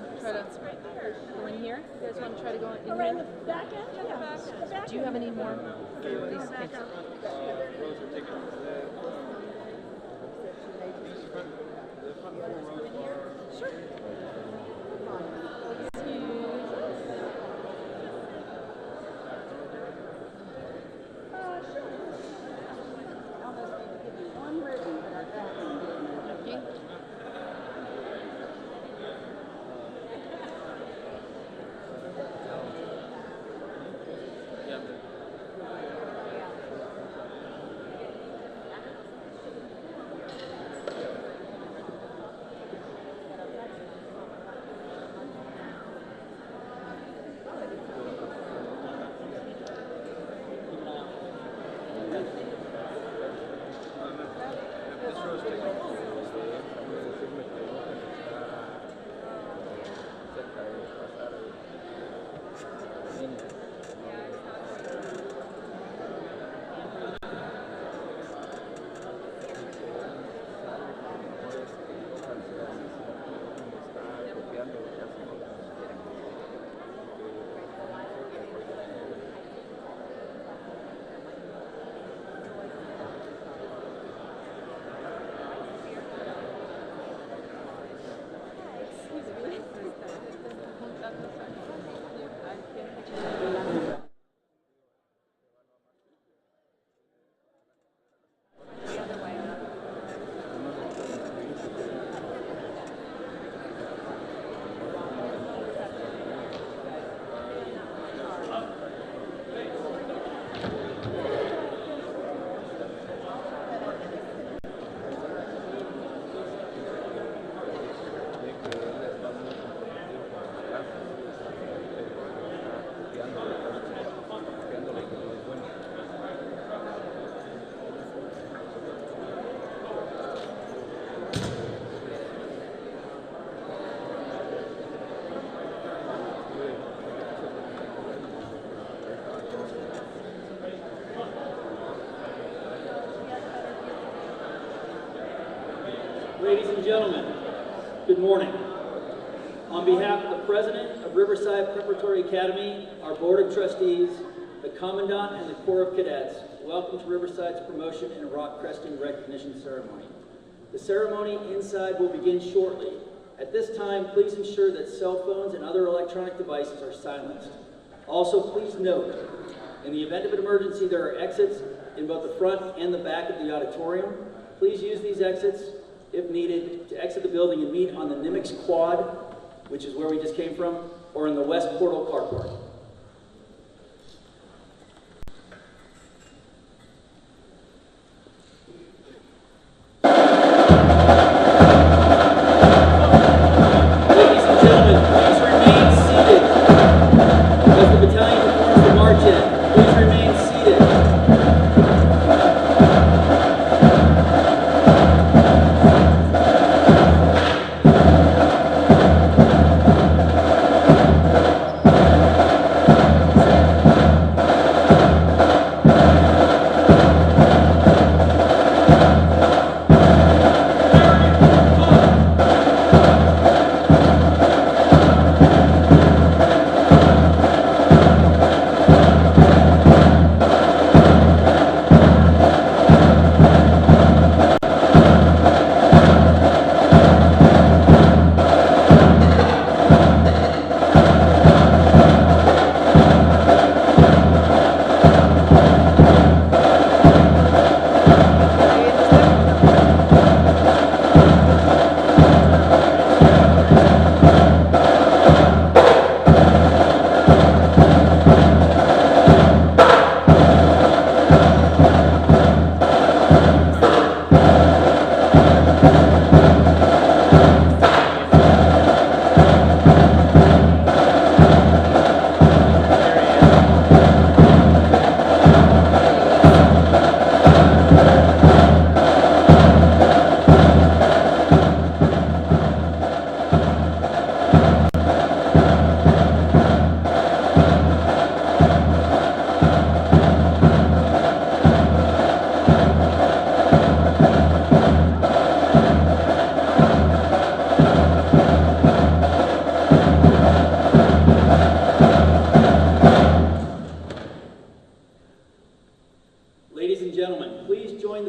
want to try to go in here? You guys want to try to go in here? Around the back end? Yeah. The back Do you have any more? Please, thanks. Sure. Ladies and gentlemen, good morning. On behalf of the President of Riverside Preparatory Academy, our Board of Trustees, the Commandant, and the Corps of Cadets, welcome to Riverside's promotion and ROC Cresting Recognition Ceremony. The ceremony inside will begin shortly. At this time, please ensure that cell phones and other electronic devices are silenced. Also, please note, in the event of an emergency, there are exits in both the front and the back of the auditorium. Please use these exits if needed, to exit the building and meet on the Nimitz Quad, which is where we just came from, or in the West Portal carport. Ladies and gentlemen, please remain seated. As the battalion performs the march in, please remain seated.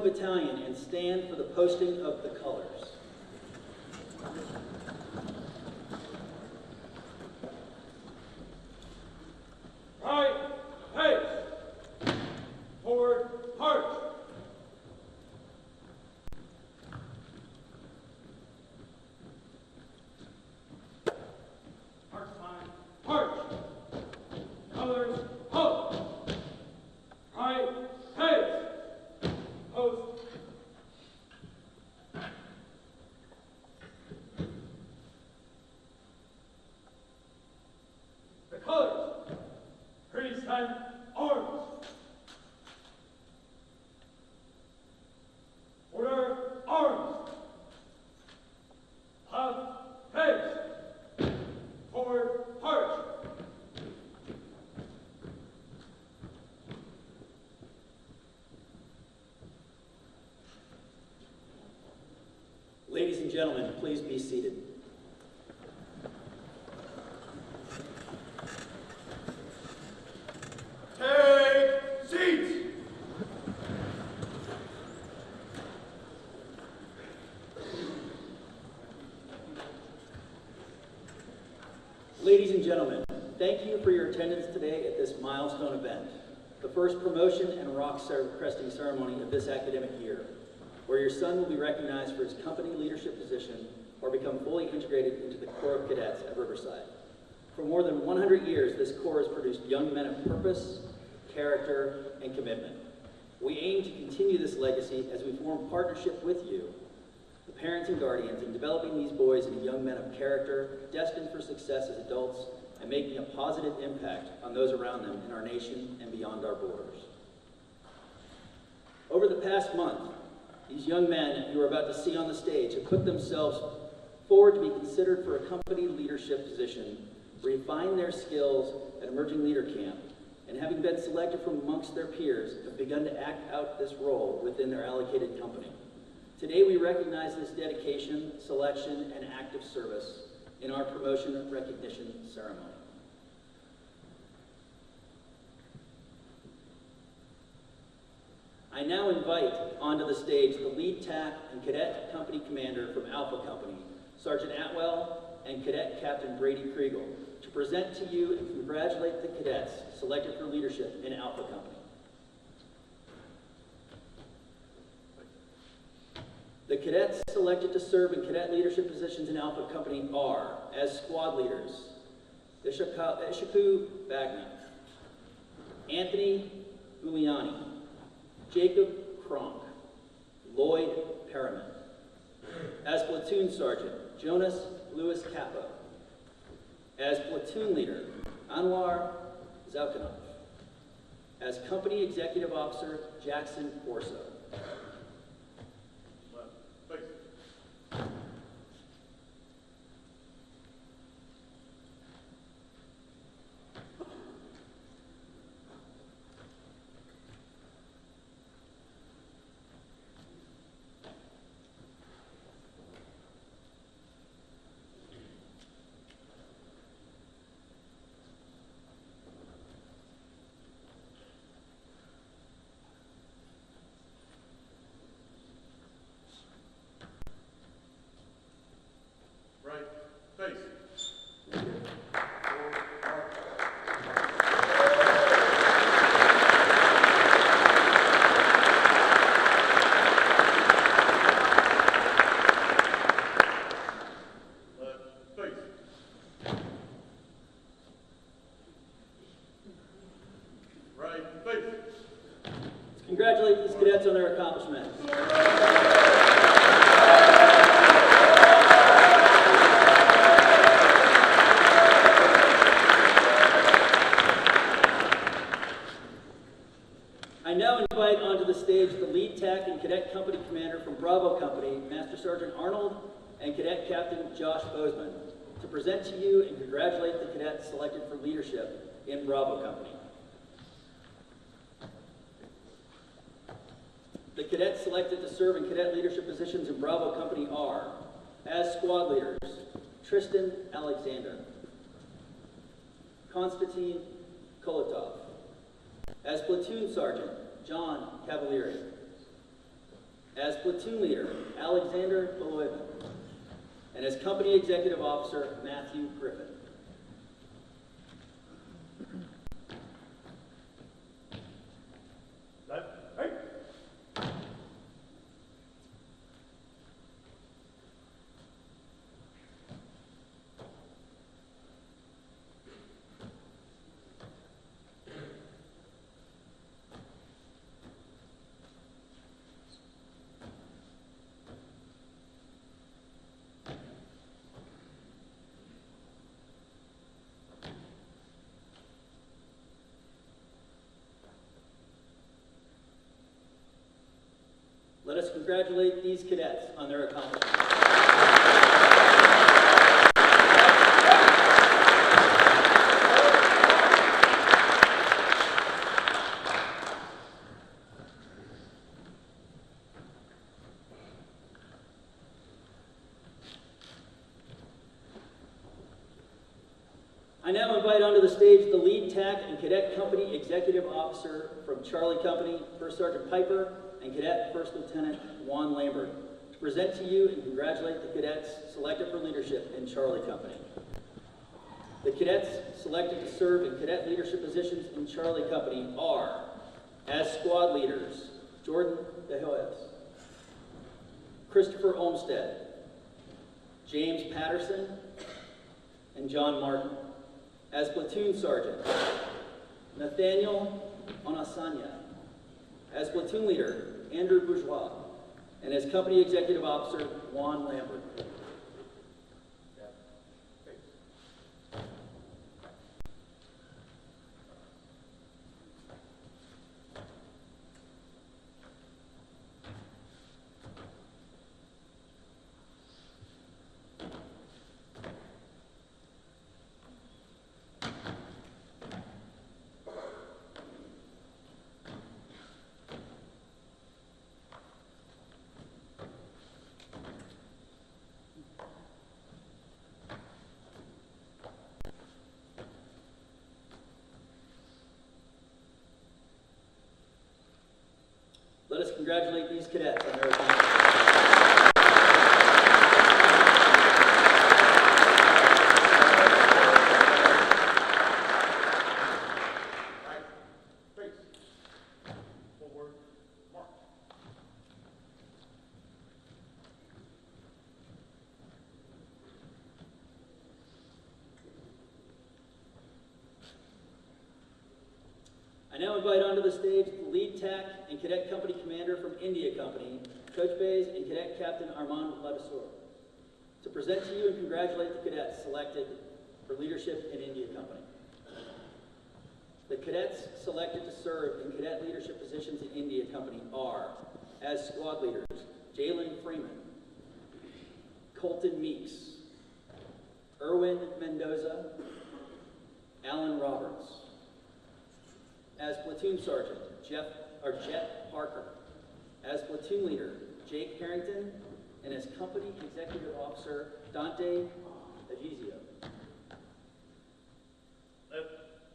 battalion and stand for the posting of the colors. Right, pace. Forward, march. March line, march. Colors, halt. Right, pace. Post. The colors. Present arms. Order arms. Left face. Forward march. Ladies and gentlemen, please be seated. Take seats. Ladies and gentlemen, thank you for your attendance today at this milestone event, the first promotion and ROC Cresting Ceremony of this academic year, where your son will be recognized for his company leadership position or become fully integrated into the Corps of Cadets at Riverside. For more than 100 years, this Corps has produced young men of purpose, character, and commitment. We aim to continue this legacy as we form partnership with you, the parents and guardians, in developing these boys into young men of character, destined for success as adults, and making a positive impact on those around them in our nation and beyond our borders. Over the past month, these young men you are about to see on the stage have put themselves forward to be considered for a company leadership position, refine their skills at Emerging Leader Camp, and having been selected from amongst their peers, have begun to act out this role within their allocated company. Today we recognize this dedication, selection, and active service in our promotion recognition ceremony. I now invite onto the stage the lead TAC and Cadet Company Commander from Alpha Company, Sergeant Atwell and Cadet Captain Brady Kriegel, to present to you and congratulate the cadets selected for leadership in Alpha Company. The cadets selected to serve in cadet leadership positions in Alpha Company are, as squad leaders, Ishaku Bagna, Anthony Giuliani, Jacob Kronk, Lloyd Perriman. As platoon sergeant, Jonas Lewis Capo. As platoon leader, Anwar Zaukanov. As company executive officer, Jackson Corso. Right, face. Congratulate these cadets on their accomplishments. I now invite onto the stage the lead TAC and Cadet Company Commander from Bravo Company, Master Sergeant Arnold and Cadet Captain Josh Bozeman, to present to you and congratulate the cadets selected for leadership in Bravo Company. The cadets selected to serve in cadet leadership positions in Bravo Company are, as squad leaders, Tristan Alexander, Konstantin Kolotov. As platoon sergeant, John Cavalieri. As platoon leader, Alexander Beloyevin. And as company executive officer, Matthew Griffin. Left. Hey. Let us congratulate these cadets on their accomplishments. I now invite onto the stage the lead TAC and Cadet Company Executive Officer from Charlie Company, First Sergeant Piper, and Cadet First Lieutenant Juan Lambert, to present to you and congratulate the cadets selected for leadership in Charlie Company. The cadets selected to serve in cadet leadership positions in Charlie Company are, as squad leaders, Jordan DeHoyes, Christopher Olmstead, James Patterson, and John Martin. As platoon sergeant, Nathaniel Onasanya. As platoon leader, Andrew Bourgeois. And as company executive officer, Juan Lambert. Let us congratulate these cadets on their accomplishments. Right. Face. Forward. March. I now invite onto the stage the lead TAC and Cadet Company Commander from India Company, Coach Bays and Cadet Captain Armand Ladassour, to present to you and congratulate the cadets selected for leadership in India Company. The cadets selected to serve in cadet leadership positions in India Company are, as squad leaders, Jalen Freeman, Colton Meeks, Erwin Mendoza, Alan Roberts. As platoon sergeant, Jet Parker. As platoon leader, Jake Harrington. And as company executive officer, Dante Agizio. Left.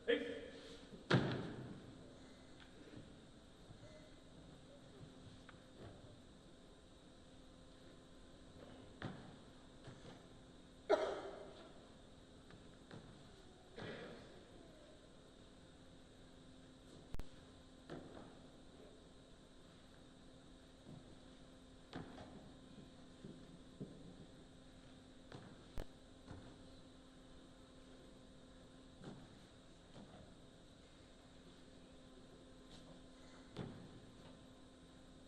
Face.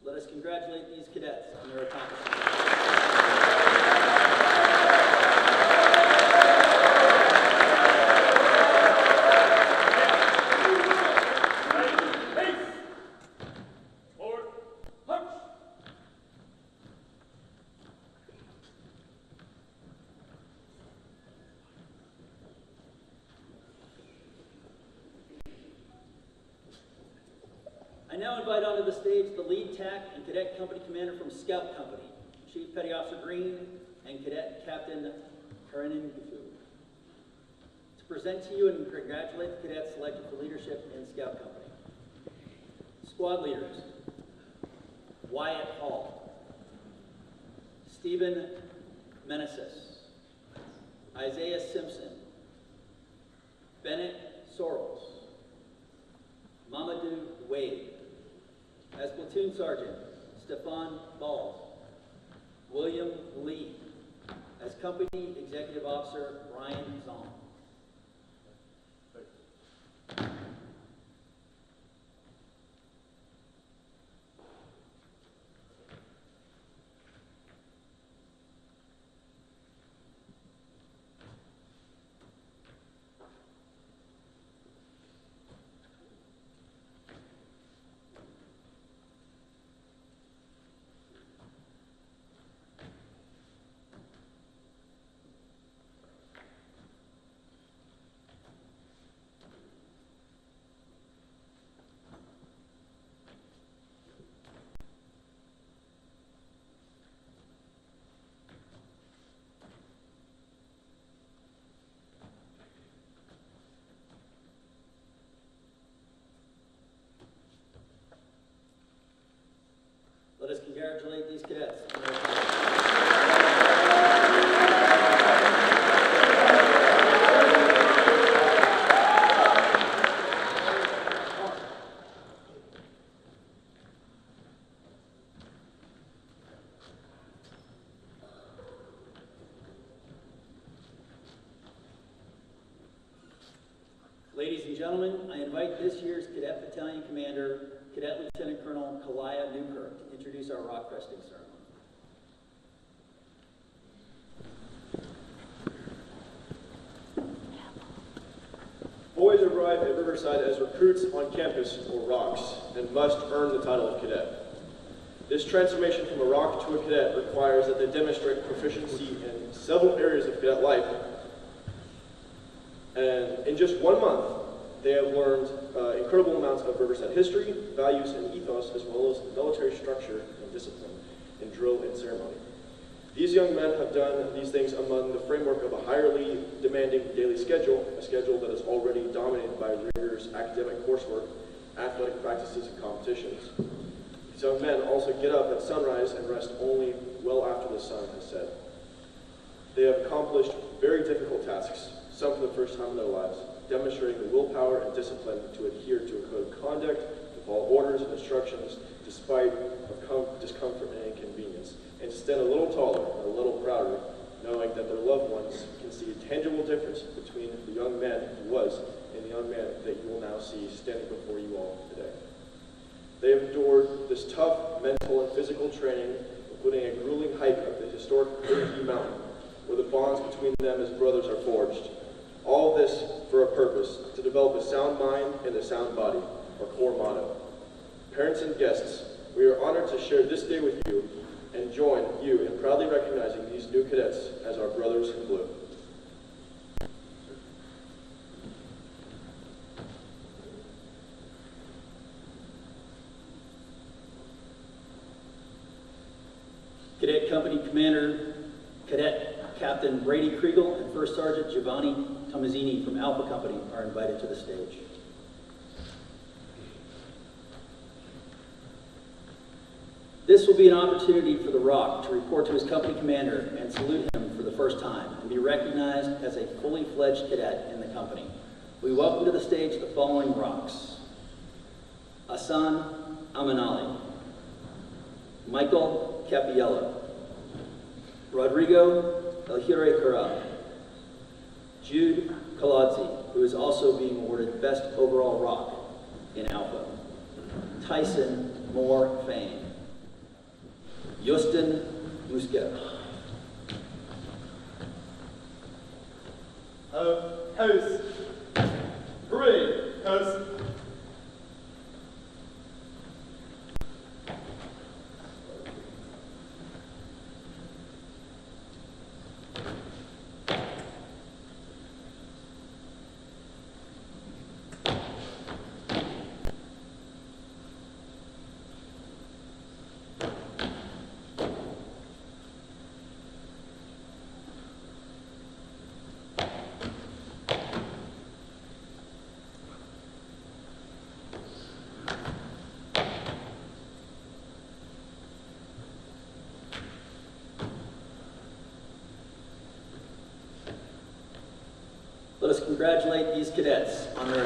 Let us congratulate these cadets on their accomplishments. Right. Face. Forward. Punch. I now invite onto the stage the lead TAC and Cadet Company Commander from Scout Company, Chief Petty Officer Green and Cadet Captain Karenin Gufu, to present to you and congratulate the cadets selected for leadership in Scout Company. Squad leaders, Wyatt Hall. Stephen Meneses, Isaiah Simpson, Bennett Sorrells, Mamadou Wade. As Platoon Sergeant, Stefan Balls, William Lee. As Company Executive Officer, Brian Zong. Let us congratulate these cadets. Ladies and gentlemen, I invite this year's Cadet Battalion Commander, Cadet Lieutenant Colonel Kalaya Newkirk, to introduce our ROC Cresting Ceremony. Boys arrive at Riverside as recruits on campus, or ROCs, and must earn the title of cadet. This transformation from a ROC to a cadet requires that they demonstrate proficiency in several areas of cadet life. And in just 1 month, they have learned incredible amounts of Riverside history, values, and ethos, as well as military structure and discipline in drill and ceremony. These young men have done these things among the framework of a highly demanding daily schedule, a schedule that is already dominated by rigorous academic coursework, athletic practices, and competitions. These young men also get up at sunrise and rest only well after the sun has set. They have accomplished very difficult tasks, some for the first time in their lives, demonstrating the willpower and discipline to adhere to a code of conduct, to follow orders and instructions, despite of discomfort and inconvenience, and to stand a little taller and a little prouder, knowing that their loved ones can see a tangible difference between the young man he was and the young man that you will now see standing before you all today. They have endured this tough mental and physical training, including a grueling hike up the historic Reciting Mountain, where the bonds between them as brothers are forged. All of this for a purpose, to develop a sound mind and a sound body, our core motto. Parents and guests, we are honored to share this day with you and join you in proudly recognizing these new cadets as our brothers in blue. Cadet Company Commander, Cadet Captain Brady Kriegel and First Sergeant Giovanni Tomazzini from Alpha Company are invited to the stage. This will be an opportunity for the ROC to report to his company commander and salute him for the first time and be recognized as a fully fledged cadet in the company. We welcome to the stage the following ROCs: Hassan Aminali, Michael Capiello, Rodrigo Elhire Corral, Jude Colazzi, who is also being awarded Best Overall ROC in Alpha, Tyson Moore Fain, Justin Musquet. House. Parade. House. Let us congratulate these cadets on their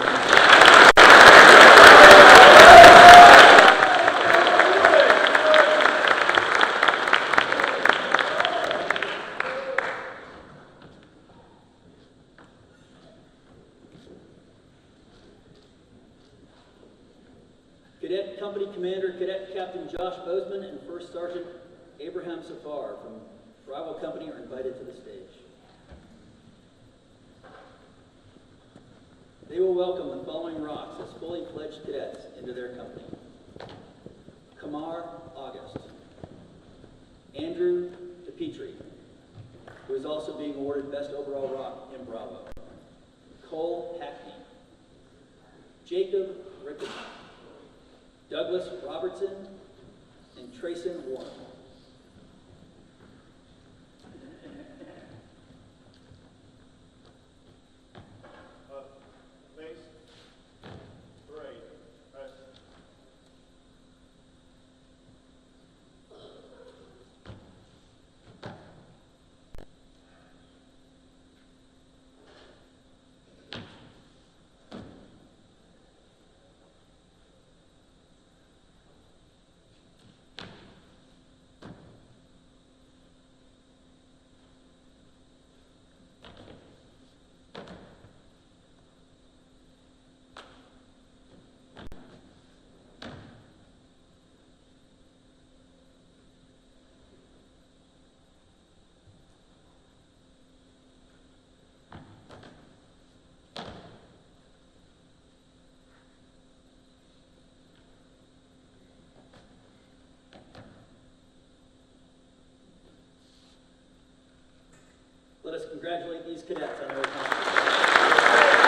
Cadet Company Commander Cadet Captain Josh Bozeman and First Sergeant Abraham Safar from Rival Company are invited to the stage. They will welcome the following ROCs as fully fledged cadets into their company. Kamar August, Andrew DePietri, who is also being awarded Best Overall ROC in Bravo, Cole Hackney, Jacob Ricketson, Douglas Robertson, and Trayson Warren. Face, parade, press. Let us congratulate these cadets on their accomplishments.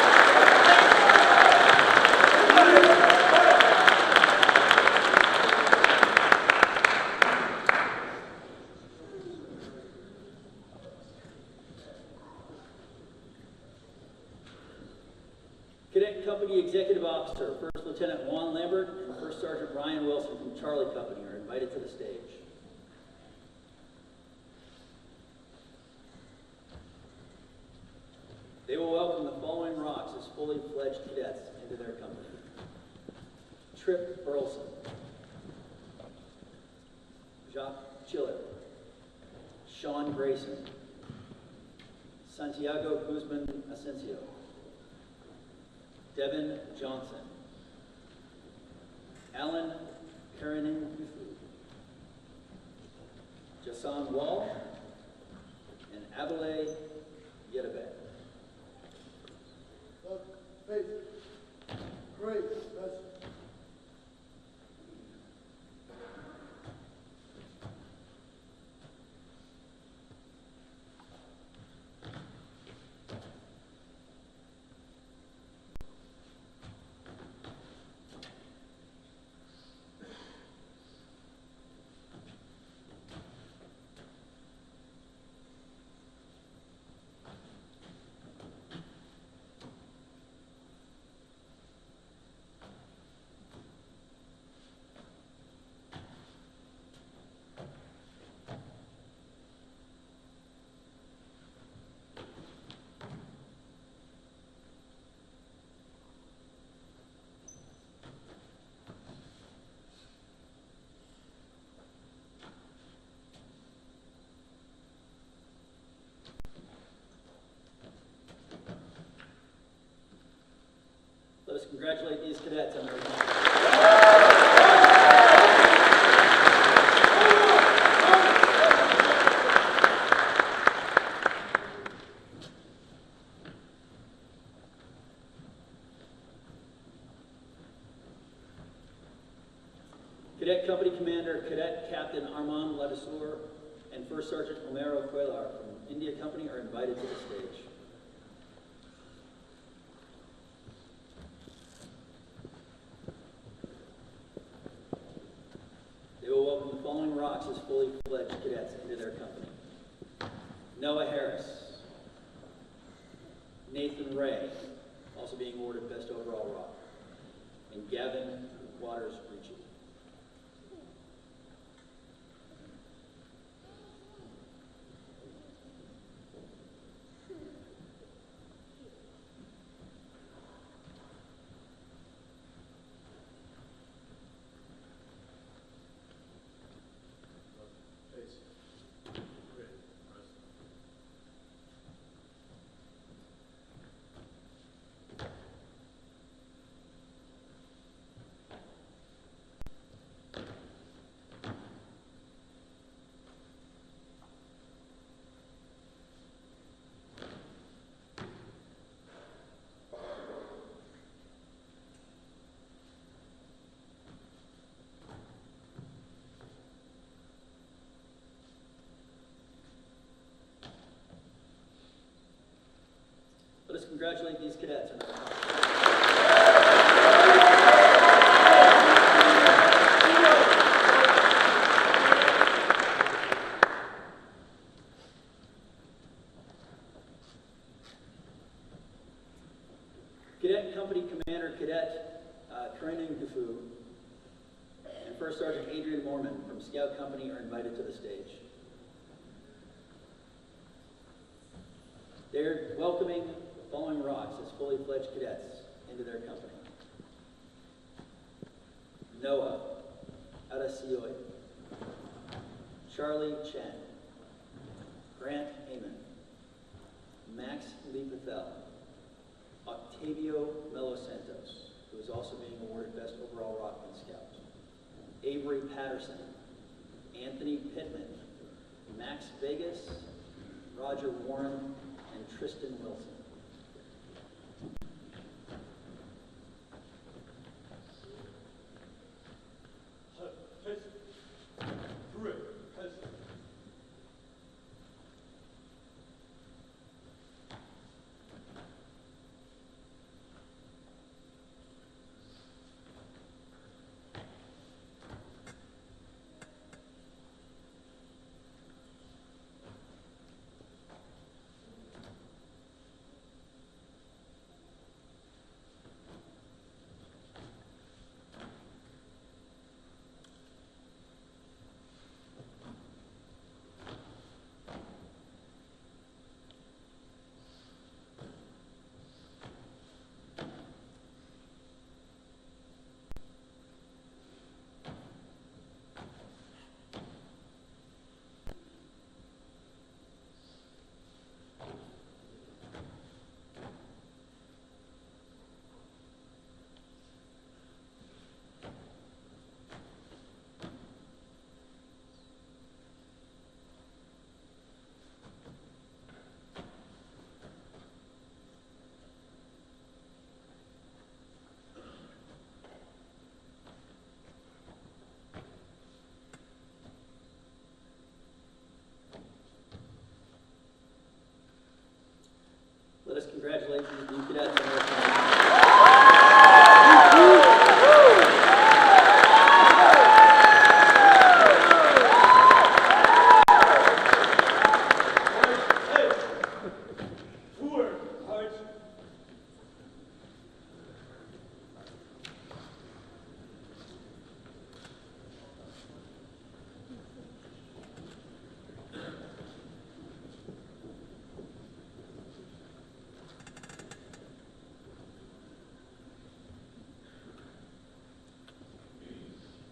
Cadet Company Executive Officer, First Lieutenant Juan Lambert and First Sergeant Ryan Wilson from Charlie Company are invited to the stage. They will welcome the following ROCs as fully fledged cadets into their company. Trip Burleson, Jacques Chiller, Sean Grayson, Santiago Guzman Asensio, Devin Johnson, Alan Karanin Yufu, Jason Wall, and Abele Yedabek. Face. Great. That's Let us congratulate these cadets on their accomplishments. Cadet Company Commander Cadet Captain Armand Ladissour and First Sergeant Romero Cuellar from India Company are invited to the stage. They will welcome the following ROCs as fully fledged cadets into their company. Noah Harris, Nathan Ray, also being awarded Best Overall ROC, and Gavin Waters Ricci. congratulate these cadets. Cadet Company Commander Cadet Training Dufu and First Sergeant Adrian Mormon from Scout Company are invited to the stage. They're welcoming the following ROCs as fully fledged cadets into their company. Noah Adasioi, Charlie Chen, Grant Amon, Max Lee Patel, Octavio Melo Santos, who is also being awarded Best Overall Rockman Scout, Avery Patterson, Anthony Pittman, Max Vegas, Roger Warren, and Tristan Wilson. Let us congratulate these new cadets on their promotion.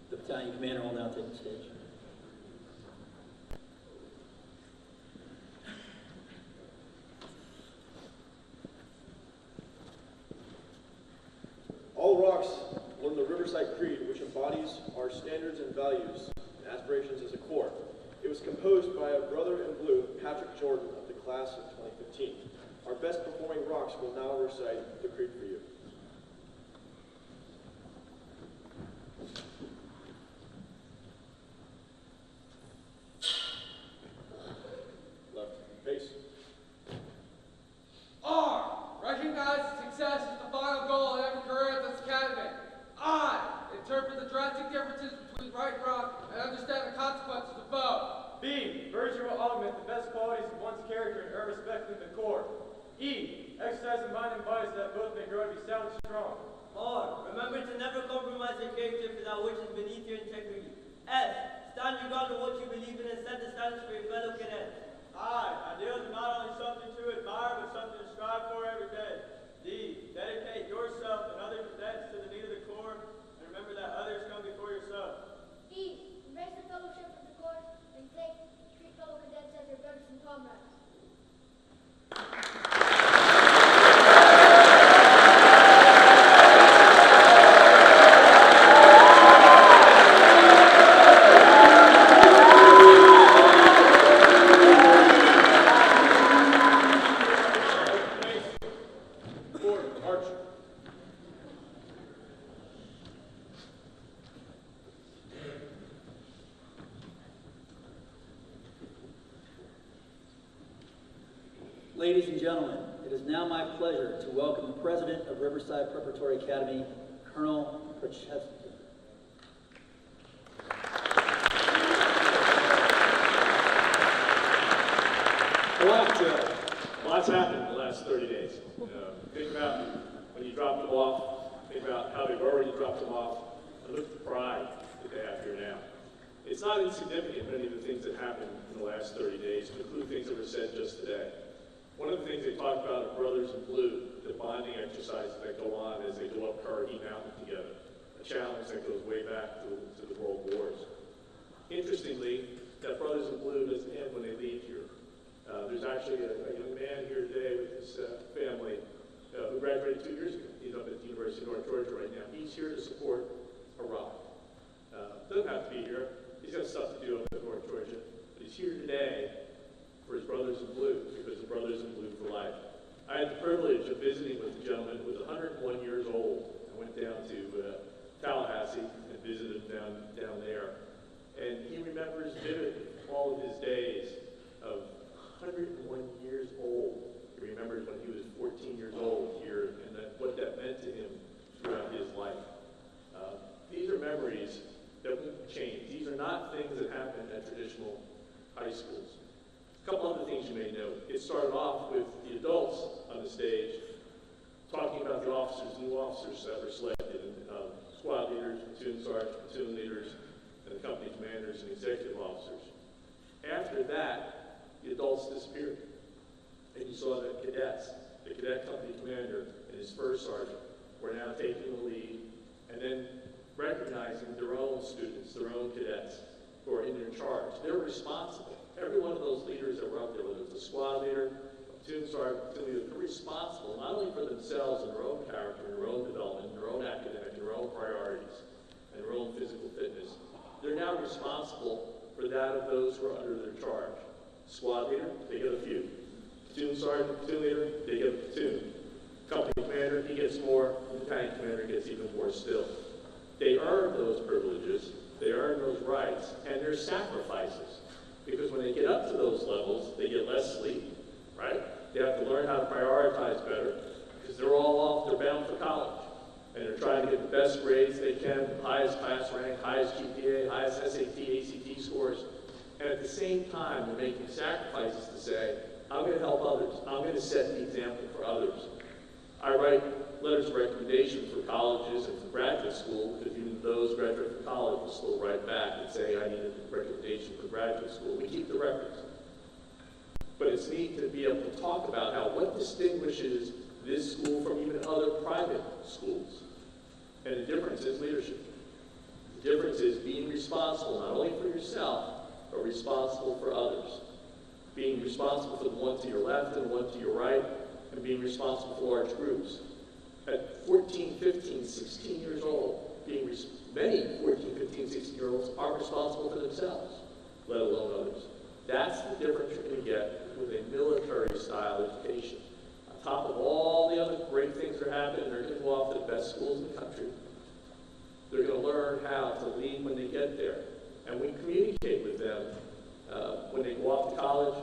The battalion commander will now take the stage. All ROCs learn the Riverside Creed, which embodies our standards and values and aspirations as a Corps. It was composed by a brother in blue, Patrick Jordan, of the class of 2015. Our best performing ROCs will now recite the Creed for you. Left, face. Recognize success as the final goal of every career at this academy. I interpret the drastic differences between right and wrong and understand the consequences of both. B. Virtue will augment the best qualities of one's character and earn respect in the Corps. E. Exercise the mind and body so that both may grow to be sound and strong. R. Remember to never compromise your character for that which is beneath your integrity. S. Stand your ground on what you believe in and set the standards for your fellow cadets. I. Ideals are not only something to admire, but something to strive for every day. D. Dedicate yourself and other cadets to the need of the Corps, and remember that others come before yourself. E. Embrace the fellowship of the Corps and treat fellow cadets as your brothers and comrades. Ladies and gentlemen, it is now my pleasure to welcome the President of Riverside Preparatory Academy, Colonel Prochesky. Lots happened in the last 30 days. Think about when you dropped them off, think about how they've already dropped them off, and look at the pride that they have here now. It's not insignificant, many of the things that happened in the last 30 days, to include things that were said just today. One of the things they talked about are Brothers in Blue, the bonding exercises that go on as they go up Currahee Mountain together, a challenge that goes way back to the World Wars. Interestingly, that Brothers in Blue doesn't end when they leave here. There's actually a young man here today with his family who graduated 2 years ago. He's up at the University of North Georgia right now. He's here to support ROC. Doesn't have to be here. He's got stuff to do up at North Georgia. But he's here today for his Brothers in Blue, because the Brothers in Blue for life. I had the privilege of visiting with the gentleman who was 101 years old. I went down to Tallahassee and visited him down there. And he remembers vividly all of his days of 101 years old. He remembers when he was 14 years old here and what that meant to him throughout his life. These are memories that won't change. These are not things that happen at traditional high schools. A couple other things you may know. It started off with the adults on the stage talking about the officers, new officers that were selected, and squad leaders, platoon sergeants, platoon leaders, and the company commanders and executive officers. After that, the adults disappeared. And you saw the cadets, the cadet company commander and his first sergeant were now taking the lead and then recognizing their own students, their own cadets who are in their charge. They're responsible. Every one of those leaders that were up there, whether it's a squad leader, a platoon sergeant, platoon leader, they're responsible not only for themselves and their own character, and their own development, and their own academic, and their own priorities, and their own physical fitness. They're now responsible for that of those who are under their charge. Squad leader, they get a few. Platoon sergeant, platoon leader, they get a platoon. Company commander, he gets more. Battalion commander gets even more still. They earn those privileges, they earn those rights, and there's sacrifices. Because when they get up to those levels, they get less sleep, right? They have to learn how to prioritize better, because they're all off, they're bound for college. And they're trying to get the best grades they can, highest class rank, highest GPA, highest SAT, ACT scores. And at the same time, they're making sacrifices to say, I'm going to help others. I'm going to set the example for others. I write letters of recommendation for colleges and for graduate school, because even those graduate from college will still write back and say, I need a recommendation for graduate school. We keep the records. But it's neat to be able to talk about how what distinguishes this school from even other private schools. And the difference is leadership. The difference is being responsible not only for yourself, but responsible for others. Being responsible for the one to your left and the one to your right, and being responsible for large groups. At 14, 15, 16 years old, many 14, 15, 16-year-olds are responsible for themselves, let alone others. That's the difference you're going to get with a military-style education. On top of all the other great things that are happening, they're going to go off to the best schools in the country. They're going to learn how to lead when they get there. And we communicate with them when they go off to college.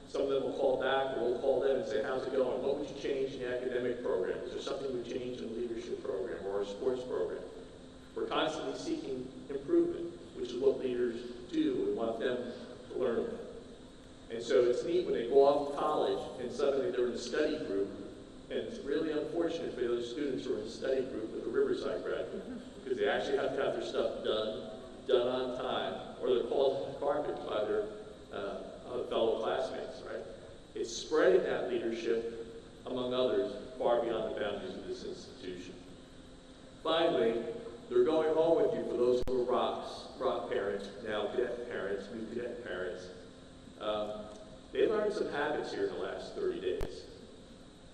Some of them will call back, or we'll call them and say, how's it going? What would you change in the academic program? Is there something we change in the leadership program or our sports program? We're constantly seeking improvement, which is what leaders do. We want them to learn. And so it's neat when they go off to college and suddenly they're in a study group, and it's really unfortunate for those students who are in a study group with a Riverside graduate, because they actually have to have their stuff done on time, or they're called garbage by their fellow classmates, right? It's spreading that leadership, among others, far beyond the boundaries of this institution. Finally, they're going home with you for those who are ROC parents, now cadet parents, new cadet parents. They learned some habits here in the last 30 days.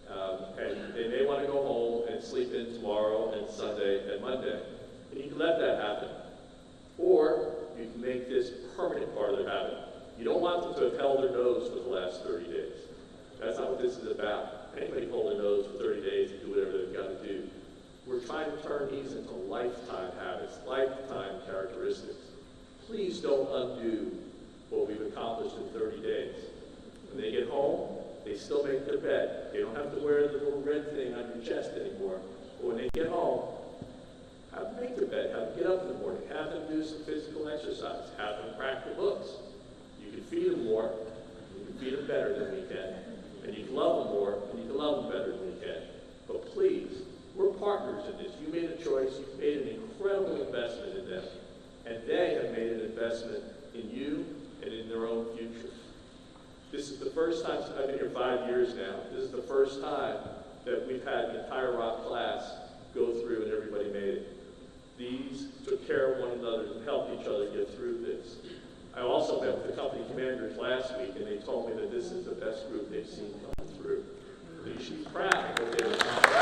And they may want to go home and sleep in tomorrow and Sunday and Monday. And you can let that happen. Or you can make this a permanent part of their habit. You don't want them to have held their nose for the last 30 days. That's not what this is about. Anybody hold their nose for 30 days and do whatever they've got to do. We're trying to turn these into lifetime habits, lifetime characteristics. Please don't undo what we've accomplished in 30 days. When they get home, they still make their bed. They don't have to wear the little red thing on your chest anymore. But when they get home, have them make their bed, have them get up in the morning, have them do some physical exercise, have them crack the books. You can feed them more, you can feed them better than we can, and you can love them more, and you can love them better than we can. But please, we're partners in this. You made a choice, you've made an incredible investment in them, and they have made an investment in you and in their own future. This is the first time, I've been here 5 years now, this is the first time that we've had the entire ROC class go through and everybody made it. These took care of one another and helped each other get through this. I also met with the company commanders last week, and they told me that this is the best group they've seen come through. So you should be proud of what they've accomplished.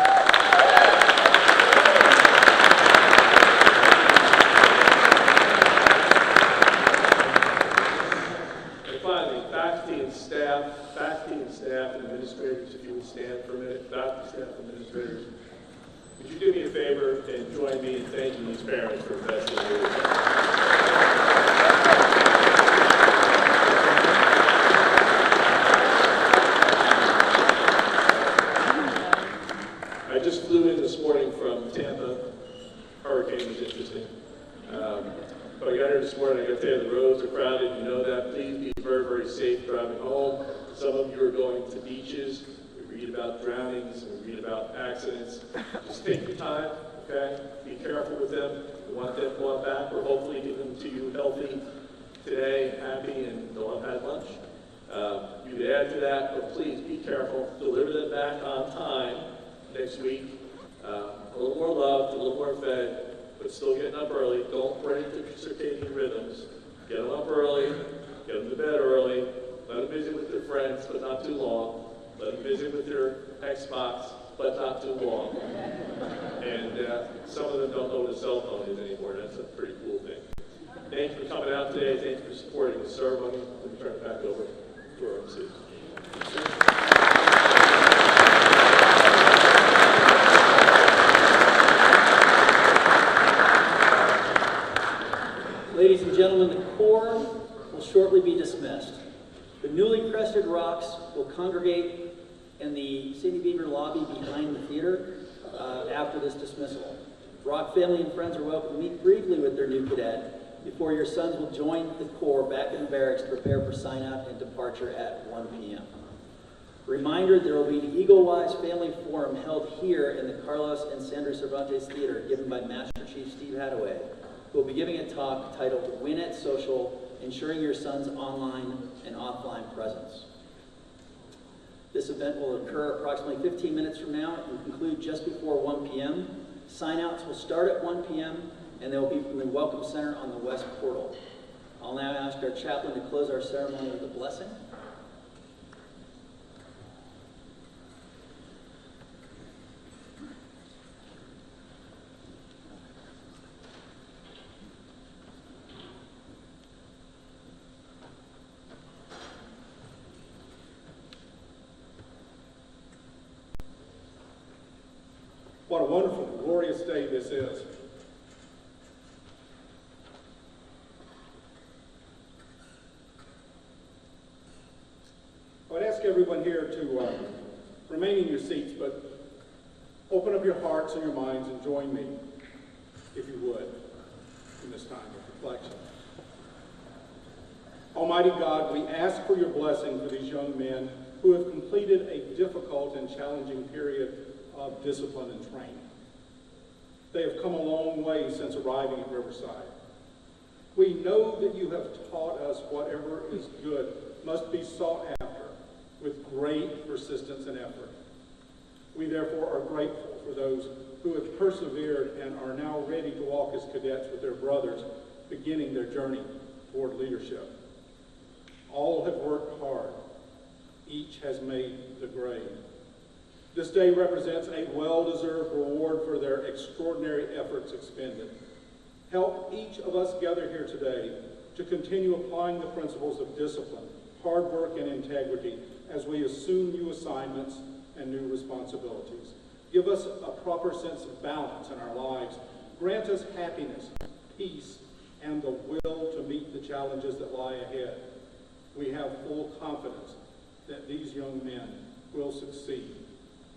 And finally, faculty and staff and administrators, if you would stand for a minute, faculty, staff, and administrators. Would you do me a favor and join me in thanking these parents for investing in you? I just flew in this morning from Tampa. Hurricane was interesting. But I got here this morning, I got to tell you, the roads are crowded. You know that. Please be very, very safe driving home. Some of you are going to beaches. Read about drownings and read about accidents. Just take your time, okay? Be careful with them. We want them going back. We're hopefully getting them to you healthy today, happy, and they'll have had lunch. You could add to that, but please be careful. Deliver them back on time next week. A little more loved, a little more fed, but still getting up early. Don't break the circadian rhythms. Get them up early, get them to bed early, let them visit with their friends, but not too long. Let them visit with their Xbox, but not too long. And some of them don't know what a cell phone is anymore. That's a pretty cool thing. Thanks for coming out today. Thanks for supporting the ceremony. Let me turn it back over to our MC. Ladies and gentlemen, the Corps will shortly be dismissed. The newly crested ROCs will congregate in the City Beaver lobby behind the theater after this dismissal. ROC family and friends are welcome to meet briefly with their new cadet before your sons will join the Corps back in the barracks to prepare for sign-out and departure at 1 p.m. Reminder, there will be the Eagle-Wise Family Forum held here in the Carlos and Sandra Cervantes Theater, given by Master Chief Steve Hadaway, who will be giving a talk titled Win at Social, Ensuring Your Son's Online and Offline Presence. This event will occur approximately 15 minutes from now and conclude just before 1 p.m. Sign-outs will start at 1 p.m. and they will be from the Welcome Center on the West Portal. I'll now ask our chaplain to close our ceremony with a blessing. What a wonderful, glorious day this is. I would ask everyone here to remain in your seats, but open up your hearts and your minds and join me, if you would, in this time of reflection. Almighty God, we ask for your blessing for these young men who have completed a difficult and challenging period of discipline and training. They have come a long way since arriving at Riverside. We know that you have taught us whatever is good must be sought after with great persistence and effort. We therefore are grateful for those who have persevered and are now ready to walk as cadets with their brothers, beginning their journey toward leadership. All have worked hard. Each has made the grade. This day represents a well-deserved reward for their extraordinary efforts expended. Help each of us gather here today to continue applying the principles of discipline, hard work, and integrity as we assume new assignments and new responsibilities. Give us a proper sense of balance in our lives. Grant us happiness, peace, and the will to meet the challenges that lie ahead. We have full confidence that these young men will succeed.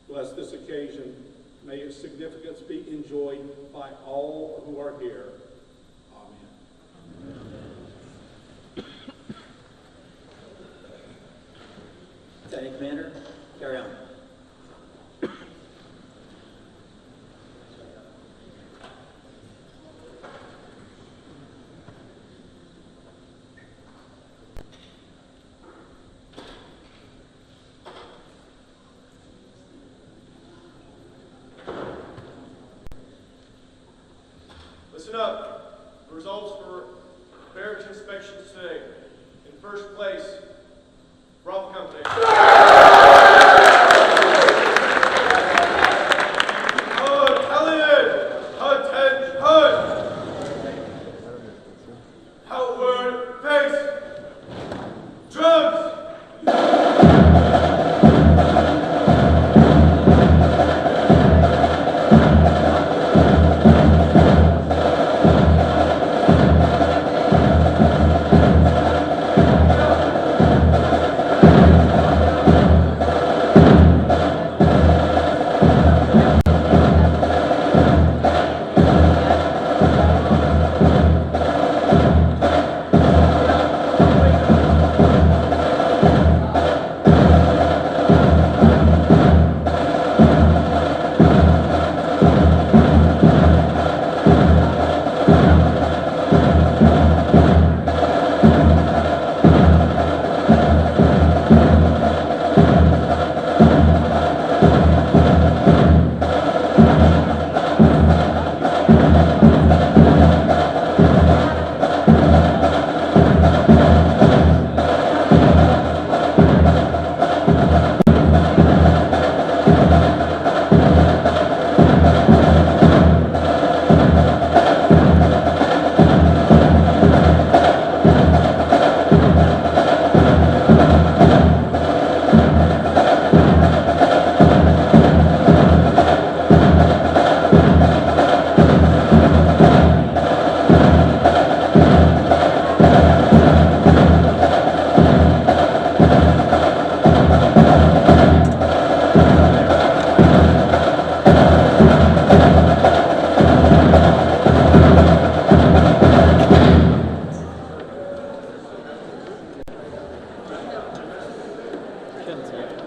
Bless this occasion. May its significance be enjoyed by all who are here. Amen. Battalion Commander, carry on. Listen up. The results for barracks inspections today. In first place, Bravo Company. Hud, Elliot! Hud, 10, Hud! Outward, face! Drugs! Shouldn't say.